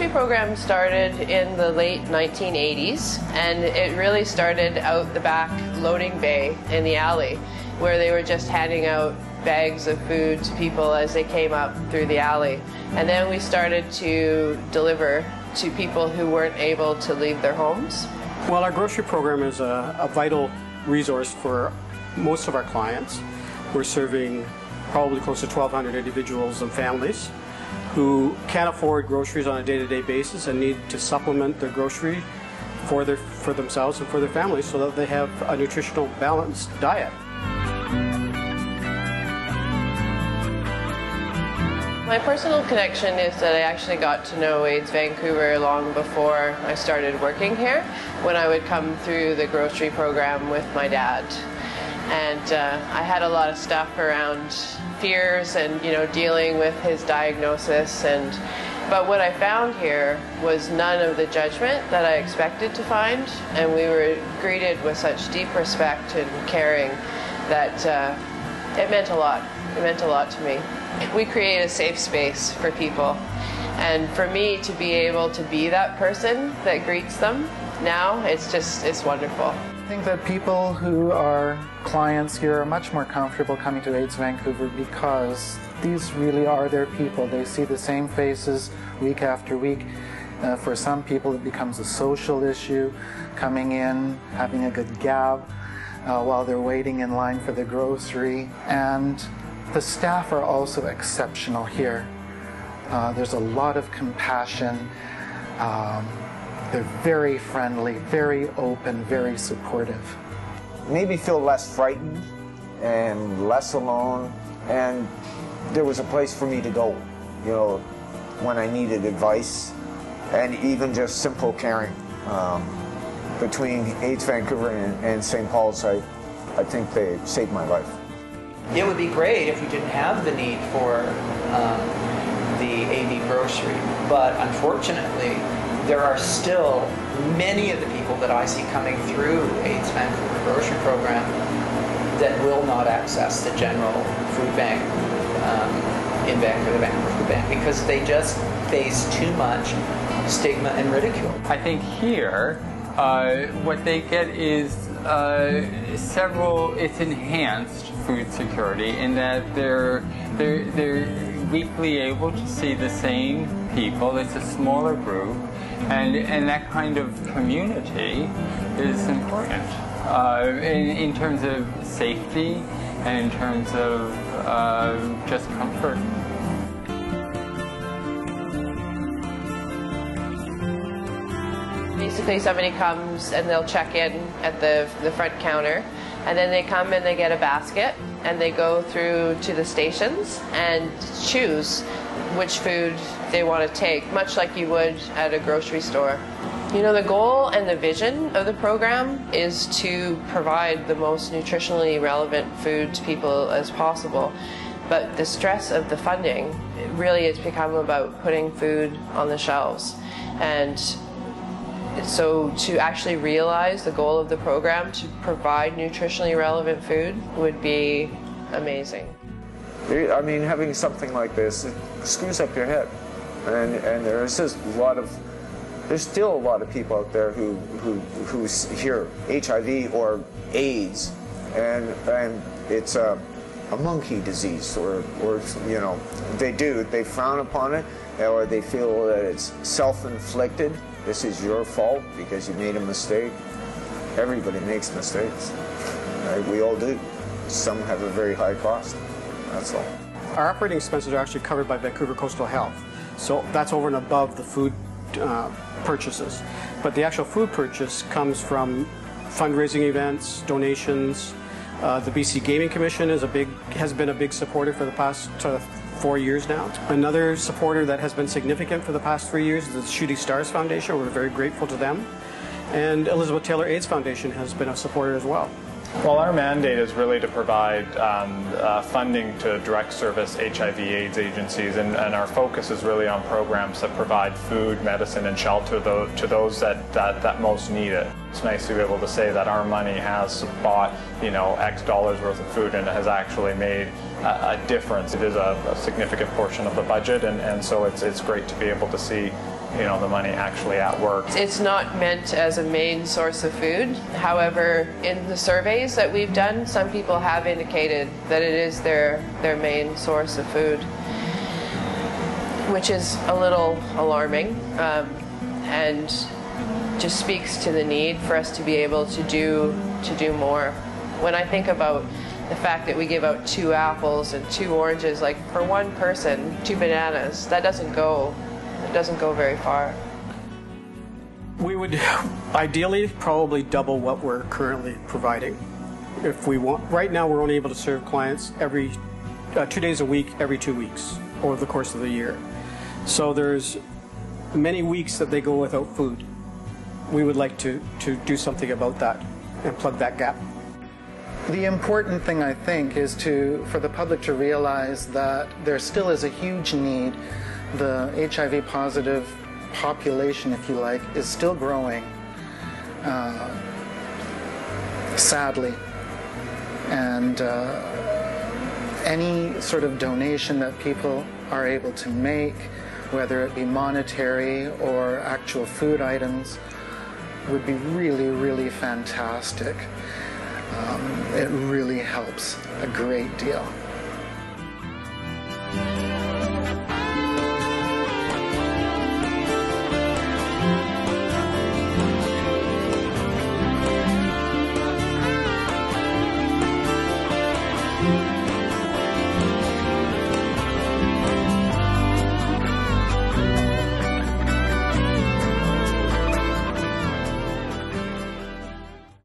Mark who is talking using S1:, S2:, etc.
S1: grocery program started in the late 1980s, and it really started out the back loading bay in the alley, where they were just handing out bags of food to people as they came up through the alley. And then we started to deliver to people who weren't able to leave their homes.
S2: Well, our grocery program is a vital resource for most of our clients. We're serving probably close to 1,200 individuals and families who can't afford groceries on a day-to-day basis and need to supplement their grocery for themselves and for their families so that they have a nutritional balanced diet.
S1: My personal connection is that I actually got to know AIDS Vancouver long before I started working here, when I would come through the grocery program with my dad. And I had a lot of stuff around fears and, dealing with his diagnosis. But what I found here was none of the judgment that I expected to find, and we were greeted with such deep respect and caring that it meant a lot. It meant a lot to me. We create a safe space for people, and for me to be able to be that person that greets them now, it's wonderful.
S3: I think that people who are clients here are much more comfortable coming to AIDS Vancouver because these really are their people. They see the same faces week after week. For some people it becomes a social issue, coming in, having a good gab while they're waiting in line for the grocery. And the staff are also exceptional here. There's a lot of compassion. They're very friendly, very open, very supportive.
S4: Made me feel less frightened and less alone, and there was a place for me to go, when I needed advice, and even just simple caring. Between AIDS Vancouver and St. Paul's, I think they saved my life.
S5: It would be great if we didn't have the need for the AV grocery, but unfortunately, there are still many of the people that I see coming through AIDS Vancouver Grocery Program that will not access the general food bank in Vancouver, the Vancouver Food Bank, because they just face too much stigma and ridicule.
S6: I think here, what they get is it's enhanced food security in that they're weekly able to see the same people. It's a smaller group, and that kind of community is important in terms of safety and in terms of just comfort.
S1: Basically, somebody comes and they'll check in at the front counter, and then they come and they get a basket and they go through to the stations and choose which food they want to take, much like you would at a grocery store. The goal and the vision of the program is to provide the most nutritionally relevant food to people as possible. But the stress of the funding really has become about putting food on the shelves. And so to actually realize the goal of the program, to provide nutritionally relevant food, would be amazing.
S4: I mean, having something like this, it screws up your head. And there's still a lot of people out there who hear HIV or AIDS, and it's a monkey disease, or they frown upon it, or they feel that it's self-inflicted. This is your fault because you made a mistake. Everybody makes mistakes. Right? We all do. Some have a very high cost. That's all.
S2: Our operating expenses are actually covered by Vancouver Coastal Health. So that's over and above the food purchases. But the actual food purchase comes from fundraising events, donations. The BC Gaming Commission has been a big supporter for the past 4 years now. Another supporter that has been significant for the past 3 years is the Shooting Stars Foundation. We're very grateful to them. And Elizabeth Taylor AIDS Foundation has been a supporter as well.
S7: Well, our mandate is really to provide funding to direct service HIV/AIDS agencies, and our focus is really on programs that provide food, medicine, and shelter to those that most need it. it's nice to be able to say that our money has bought, you know, X dollars worth of food and it has actually made a difference. It is a significant portion of the budget, and so it's great to be able to see, you know, the money actually at work.
S1: It's not meant as a main source of food. However, in the surveys that we've done, some people have indicated that it is their main source of food, which is a little alarming, and just speaks to the need for us to be able to do more. When I think about the fact that we give out 2 apples and 2 oranges, like for one person, 2 bananas, that doesn't go very far.
S2: We would ideally probably double what we're currently providing. If we want, right now we're only able to serve clients every 2 days a week, every 2 weeks over the course of the year. So there's many weeks that they go without food. We would like to do something about that and plug that gap.
S3: The important thing, I think, is for the public to realize that there still is a huge need. The HIV positive population, if you like, is still growing, sadly. And any sort of donation that people are able to make, whether it be monetary or actual food items, would be really, really fantastic. It really helps a great deal.